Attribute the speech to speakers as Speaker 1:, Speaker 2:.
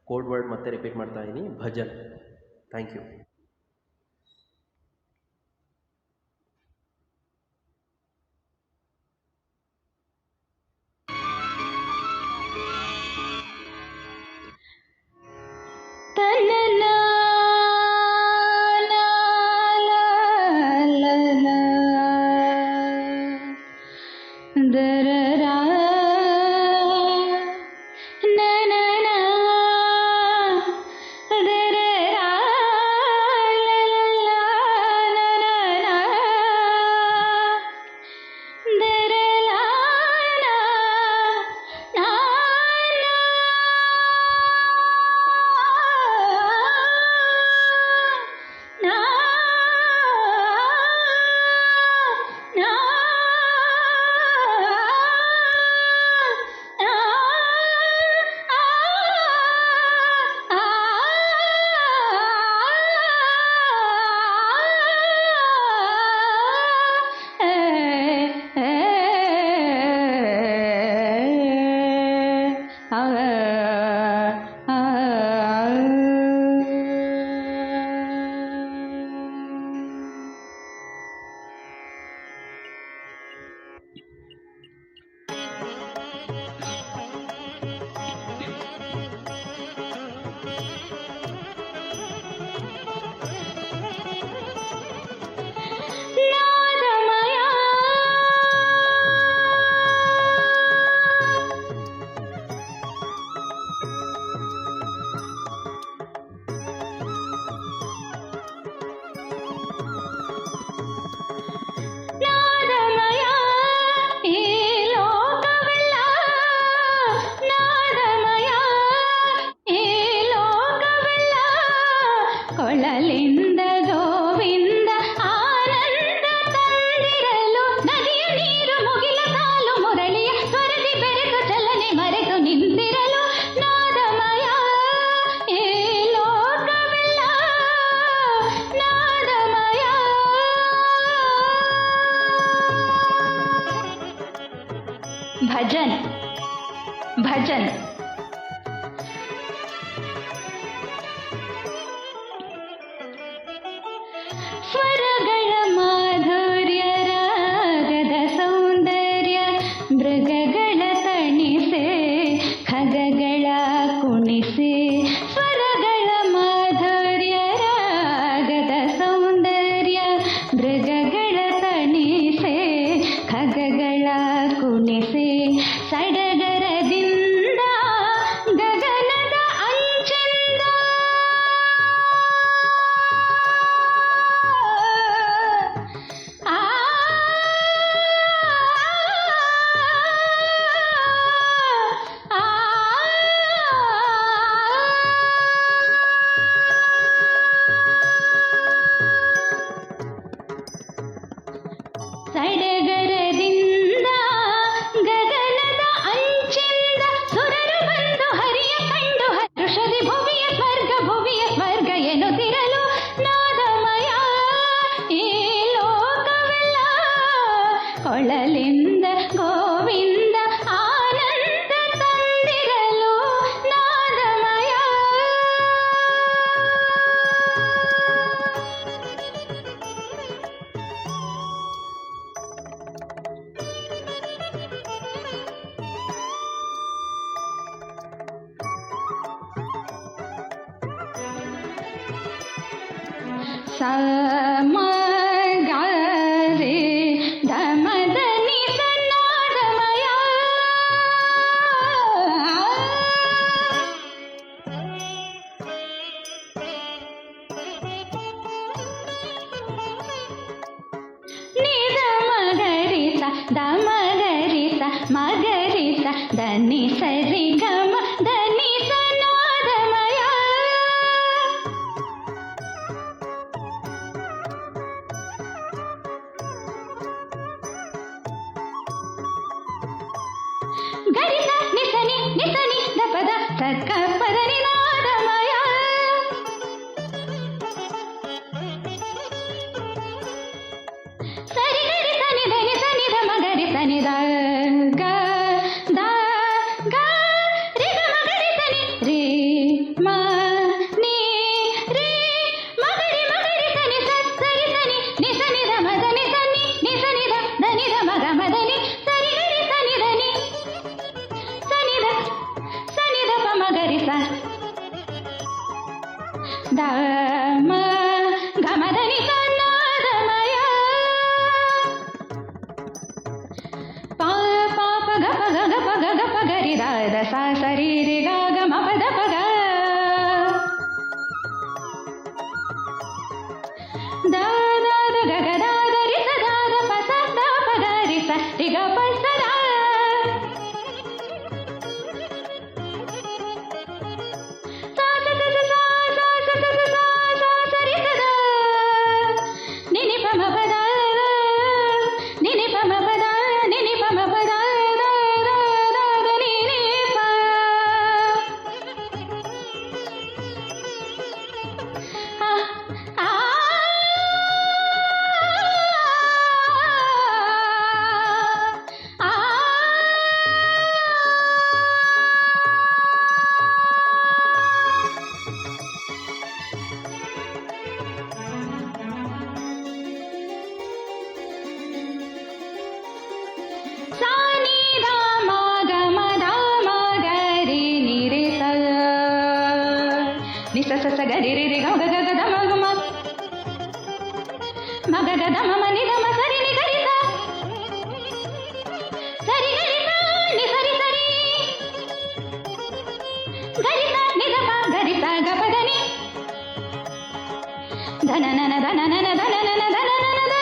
Speaker 1: Code word ಮತ್ತೆ repeat ಮಾಡ್ತಾ ಇದ್ದೀನಿ, ಭಜನ್. Thank you.
Speaker 2: ಭಜನ್ ಭಜನ್ ಸ್ವರಗಳ ಮಾಧುರ್ಯ ರಾಗದ ಸೌಂದರ್ಯ ಮೃಗಗಳ ತಣಿಸೆ ಖಗಗಳ ಕುಣಿಸೆ ಸ್ವರಗಳ ಮಾಧುರ್ಯ ರಾಗದ ಸೌಂದರ್ಯ ಮೃಗಗಳ ತಣಿಸೆ ಖಗಗಳ ಕುಣಿಸೆ ಸಡಗರದಿಂದ ಗಗನದ ಅಂಚಿಂದ ಸಡಗರದಿಂದ ಗಗನದ ಅಂಚಿಂದ ಸುರರು ಬಂದು ಹರಿಯ ಕಂಡು ಹರ್ಷದಿ ಭುವಿಯ ಸ್ವರ್ಗ ಎನ್ನುತ್ತಿರಲು ನಾದಮಯ ಈ ಲೋಕವೆಲ್ಲ ಕೊಳಲಿಂದ ಗೋವಿಂದ ಆನಂದ ತಂದಿರಲು ನಾದಮಯ ಸಮಗಾರೆ ಧಮದನಿ ಸನ್ನಾದಮಯ ನಿದ ಮಗರಿಸ ದಮಗರಿಸ ಮಗರಿಸ ದನಿ ಸರಿ ಗಮ ದನಿ ಸನ್ನಾದಮಯ ಗರಿಸ ನಿಸನಿ ನಿಸನಿ ದಪದ ಸಕ್ಕ ಪದನಿ ನಾದಮಯ ಸರಿ ಗರಿ ಸನಿ ಧನಿ ಸನಿ ಧಮ ಗರಿ ಸನಿ ದ ಗ ದ ಗ ರಿ ಗ ಮ ಗರಿ ಸನಿ ರಿ ಮ ದ ಮ ಗಮದನಿ ಸನ್ನಾದಮಯ ಪಾ ಪಾಪ ಗಪ ಗಪ ಗಪ ಗರಿ ದ ಸ ಸರಿ ರಿ ಗ ಗ ಮ ಪದ ಪಗ ದ ದ ದ ಗ ಗ ದ ದ ರಿ ಸ ದ ದ ಪ ಸ ದ ಪ ಗ ರಿ ಸ ರಿ ಗ ಪ ಸ ದ ನಿಸ ಸ ಗರಿ ರಿ ರಿ ಗ ಗ ಗ ದ ಮ ಗ ಮ ಮ ಗ ಗ ದ ಮ ಮ ನಿ ದ ಮ ಸರಿ ನಿ ಗರಿ ಸ ಸರಿ ಗರಿ ಸ ನಿ ಸರಿ ಸರಿ ಗರಿ ಸ ನಿ ದ ಪ ಗರಿ ಸ ಗ ಪ ದ ನಿ ಧನ ನನ ಧನ ನನ ಧನ ನನ ಧನ ನನ ಧ